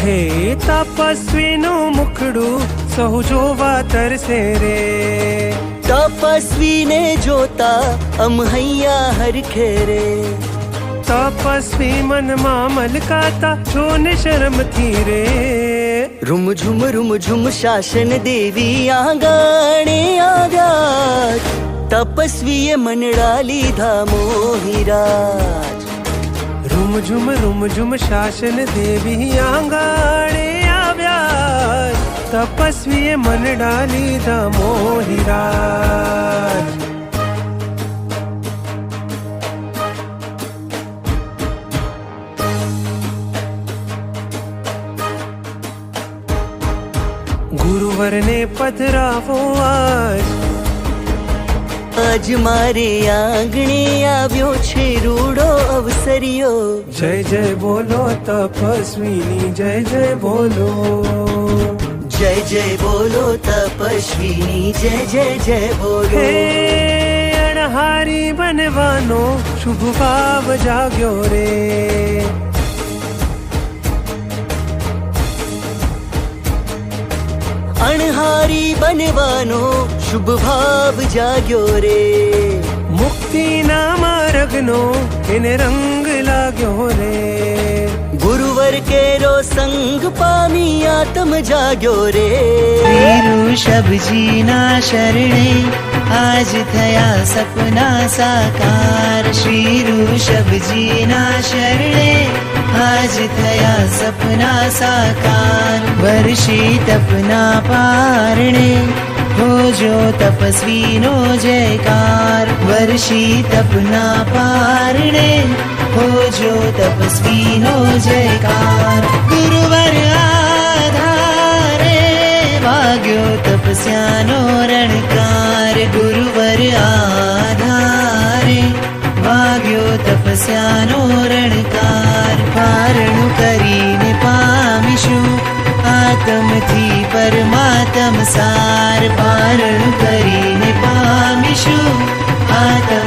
હે તપસ્વીનું મુખડું સહુ જોવા તરસે રે, તપસ્વીને જોતા અમ હૈયા હરખે રે, તપસ્વી મનમાં મલકાતા જોને શરમથી રે, રૂમ શાસન દેવી આંગણે આવ્યા, તપસ્વીએ મનડા લીધા મોહિરાજ. રૂમ શાસન દેવી આંગણે આવ્યા, તપસ્વીએ મનડા લીધા મોહિરાજ. ગુરુવરને પધરાવો આજ, આજ મારે આંગણે આવ્યો છે રૂડો અવસરિયો. જય જય બોલો તપસ્વીની, જય જય બોલો, જય જય બોલો તપસ્વીની, જય જય બોલો. હે અણહારી બનવાનો શુભ ભાવ જાગ્યો રે, અણહારી બનવાનો શુભ ભાવ જાગ્યો રે, મુક્તિના માર્ગનો એને રંગ લાગ્યો રે, ગુરુવર કેરો સંગ પામી આત્મ જાગ્યો રે. ऋषभजीના શરણે આજ થયા સપના સાકાર, શ્રી ઋષભજીના શરણે આજ થયા સપના સાકાર. વર્ષી તપના પારણે હોજો તપસ્વીનો જયકાર, વર્ષી તપના પારણે હોજો તપસ્વીનો જયકાર. ગુરુવર આધારે વાગ્યો તપસ્યાનો રણકાર, ગુરુવર આધારે વાગ્યો તપસ્યાનો રણકાર. પારણું કરીને પામીશું આત્મથી પરમાત્મ સાર, પારણું કરીને પામીશું આત્મ